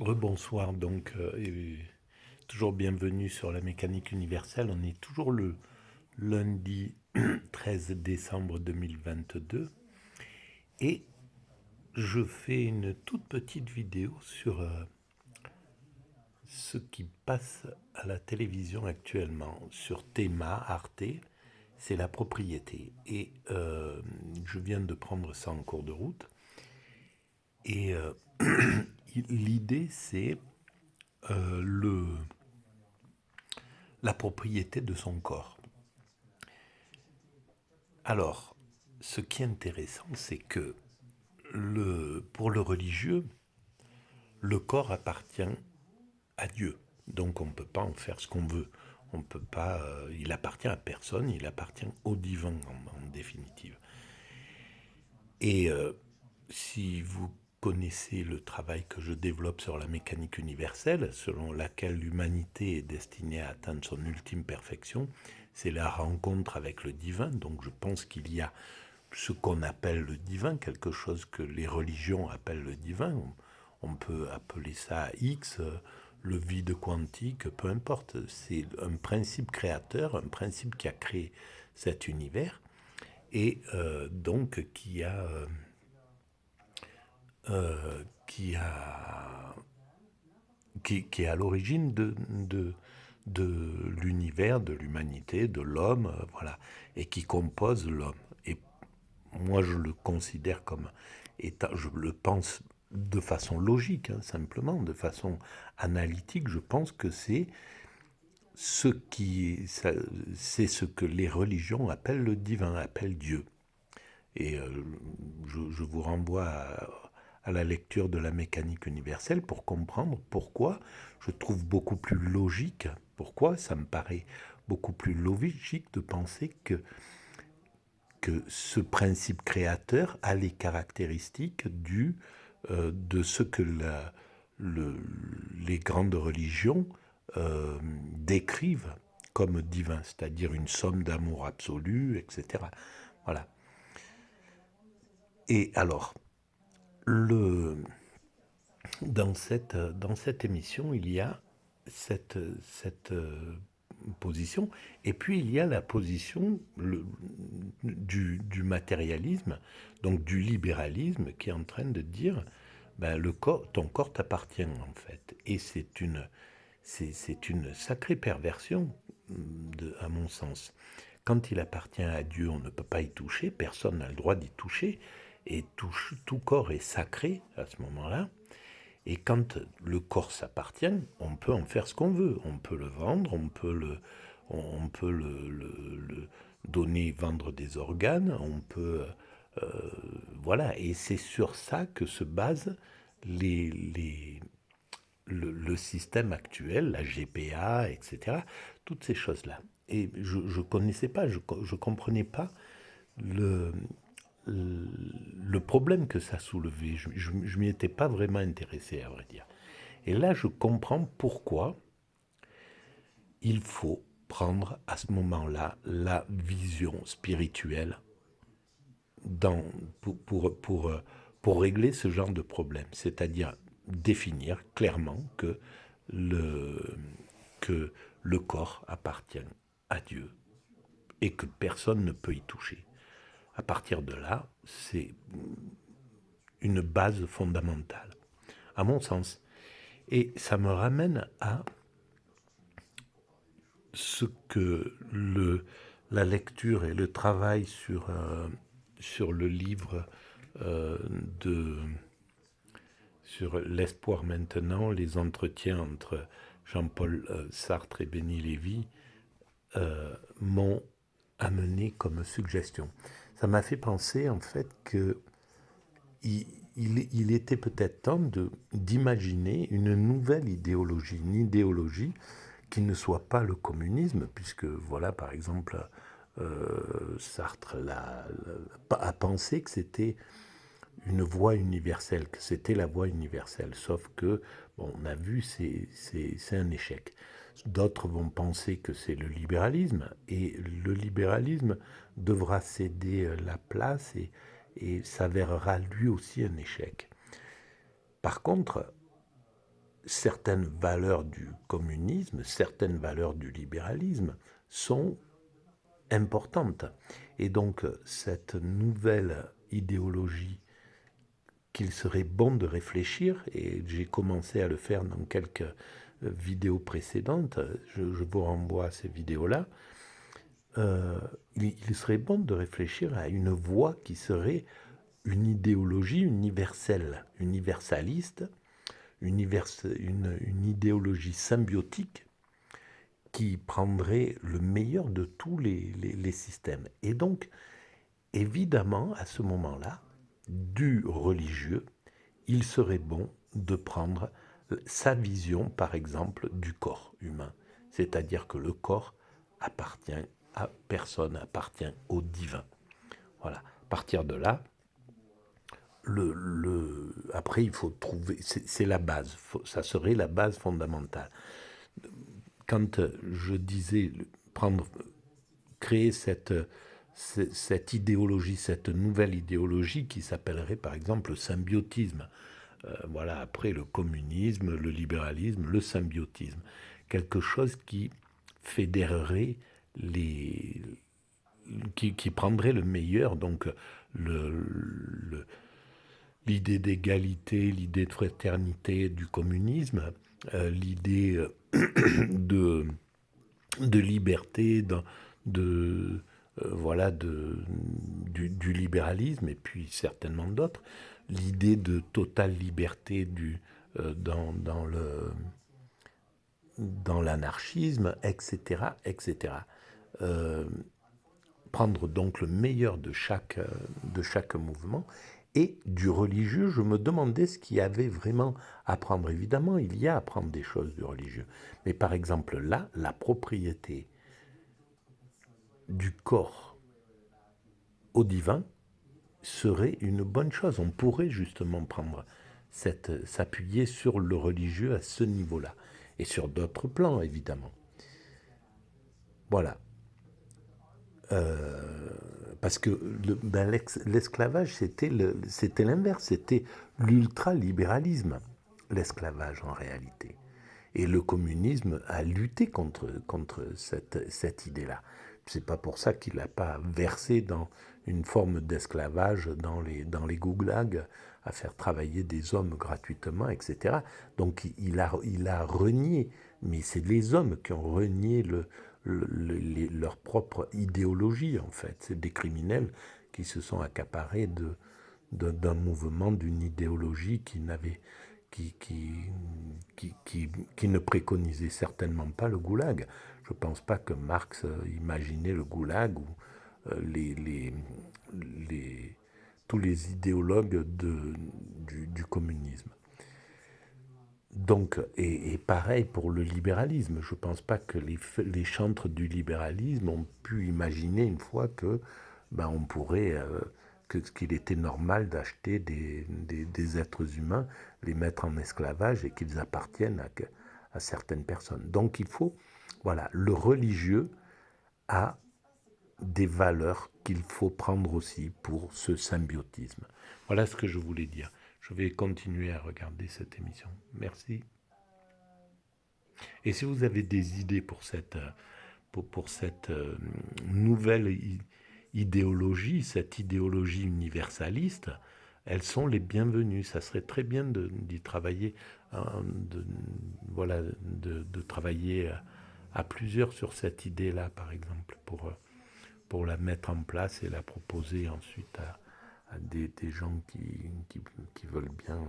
Rebonsoir, et toujours bienvenue sur la mécanique universelle. On est toujours le lundi 13 décembre 2022 et je fais une toute petite vidéo sur ce qui passe à la télévision actuellement sur Théma, Arte, c'est la propriété. Et je viens de prendre ça en cours de route. Et l'idée, c'est le la propriété de son corps. Alors, ce qui est intéressant, c'est que pour le religieux, le corps appartient à Dieu. Donc on ne peut pas en faire ce qu'on veut. On peut pas. Il appartient à personne. Il appartient au divin en définitive. Et si vous connaissez le travail que je développe sur la mécanique universelle, selon laquelle l'humanité est destinée à atteindre son ultime perfection, c'est la rencontre avec le divin. Donc je pense qu'il y a ce qu'on appelle le divin, quelque chose que les religions appellent le divin. On peut appeler ça X, le vide quantique, peu importe. C'est un principe créateur, un principe qui a créé cet univers et donc qui a qui est à l'origine de l'univers, de l'humanité, de l'homme, voilà, et qui compose l'homme. Et moi, je le considère comme état, je le pense de façon logique, hein, simplement, de façon analytique, je pense que c'est c'est ce que les religions appellent le divin, appellent Dieu. Et je vous renvoie à la lecture de la mécanique universelle pour comprendre pourquoi je trouve beaucoup plus logique, pourquoi ça me paraît beaucoup plus logique de penser que ce principe créateur a les caractéristiques de ce que les grandes religions décrivent comme divin, c'est-à-dire une somme d'amour absolu, etc. Voilà. Et alors, le, dans cette émission, il y a cette position, et puis il y a la position du matérialisme, donc du libéralisme, qui est en train de dire, ben, ton corps t'appartient en fait. Et c'est une sacrée perversion, à mon sens. Quand il appartient à Dieu, on ne peut pas y toucher, personne n'a le droit d'y toucher, et tout corps est sacré à ce moment-là. Et quand le corps s'appartient, on peut en faire ce qu'on veut. On peut le vendre, on peut le donner, vendre des organes, on peut... voilà, et c'est sur ça que se base le système actuel, la GPA, etc. Toutes ces choses-là. Et je ne connaissais pas, je ne comprenais pas le, le problème que ça soulevait. Je ne m'y étais pas vraiment intéressé, à vrai dire. Et là, je comprends pourquoi il faut prendre à ce moment-là la vision spirituelle dans, pour régler ce genre de problème. C'est-à-dire définir clairement le, que le corps appartient à Dieu et que personne ne peut y toucher. À partir de là, c'est une base fondamentale, à mon sens. Et ça me ramène à ce que la lecture et le travail sur le livre euh, de sur l'espoir maintenant, les entretiens entre Jean-Paul Sartre et Béni Lévy m'ont amené comme suggestion. Ça m'a fait penser en fait que il était peut-être temps d'imaginer une nouvelle idéologie, une idéologie qui ne soit pas le communisme, puisque voilà, par exemple, Sartre a pensé que c'était une voie universelle, que c'était la voie universelle, sauf que, bon, on a vu, c'est un échec. D'autres vont penser que c'est le libéralisme, et le libéralisme devra céder la place et s'avérera lui aussi un échec. Par contre, certaines valeurs du communisme, certaines valeurs du libéralisme sont importantes. Et donc, cette nouvelle idéologie qu'il serait bon de réfléchir, et j'ai commencé à le faire dans quelques vidéos précédentes, je vous renvoie à ces vidéos-là, il serait bon de réfléchir à une voie qui serait une idéologie universelle, universaliste, une idéologie symbiotique qui prendrait le meilleur de tous les systèmes. Et donc, évidemment, à ce moment-là, du religieux, il serait bon de prendre sa vision, par exemple, du corps humain. C'est-à-dire que le corps appartient à personne, appartient au divin. Voilà. À partir de là, après, il faut trouver, c'est la base, ça serait la base fondamentale. Quand je disais créer cette idéologie, cette nouvelle idéologie qui s'appellerait par exemple le symbiotisme. Voilà, après le communisme, le libéralisme, le symbiotisme. Quelque chose qui fédérerait qui prendrait le meilleur, donc l'idée d'égalité, l'idée de fraternité du communisme, l'idée de liberté, voilà, du libéralisme, et puis certainement d'autres, l'idée de totale liberté dans l'anarchisme, etc., etc. Prendre donc le meilleur de chaque mouvement. Et du religieux, je me demandais ce qu'il y avait vraiment à prendre. Évidemment, il y a à prendre des choses du religieux. Mais par exemple, là, la propriété du corps au divin serait une bonne chose. On pourrait justement s'appuyer sur le religieux à ce niveau-là. Et sur d'autres plans, évidemment. Voilà. Parce que l'esclavage, c'était l'inverse, c'était l'ultralibéralisme, l'esclavage en réalité. Et le communisme a lutté contre cette idée-là. C'est pas pour ça qu'il n'a pas versé dans une forme d'esclavage dans les goulags, à faire travailler des hommes gratuitement, etc. Donc il a renié, mais c'est les hommes qui ont renié leur propre idéologie, en fait. C'est des criminels qui se sont accaparés d'un mouvement, d'une idéologie qui ne préconisait certainement pas le goulag. Je ne pense pas que Marx imaginait le goulag ou tous les idéologues du communisme. Donc, et pareil pour le libéralisme. Je ne pense pas que les chantres du libéralisme ont pu imaginer une fois que on pourrait, qu'il était normal d'acheter des êtres humains, les mettre en esclavage et qu'ils appartiennent à certaines personnes. Donc il faut, voilà, le religieux a des valeurs qu'il faut prendre aussi pour ce symbiotisme. Voilà ce que je voulais dire. Je vais continuer à regarder cette émission. Merci. Et si vous avez des idées pour cette nouvelle idéologie, cette idéologie universaliste, elles sont les bienvenues. Ça serait très bien d'y travailler, de travailler à plusieurs sur cette idée-là, par exemple, pour la mettre en place et la proposer ensuite à des gens qui veulent bien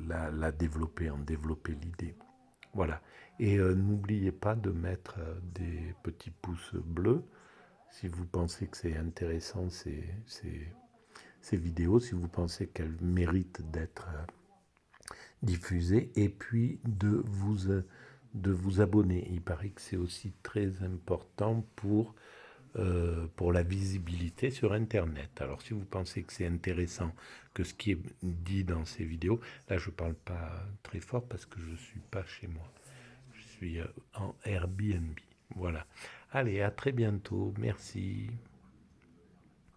la développer, en développer l'idée. Voilà. Et n'oubliez pas de mettre des petits pouces bleus si vous pensez que c'est intéressant ces vidéos, si vous pensez qu'elles méritent d'être diffusées, et puis de vous abonner. Il paraît que c'est aussi très important pour la visibilité sur Internet. Alors si vous pensez que c'est intéressant que ce qui est dit dans ces vidéos, là je ne parle pas très fort parce que je ne suis pas chez moi. Je suis en Airbnb. Voilà. Allez, à très bientôt. Merci.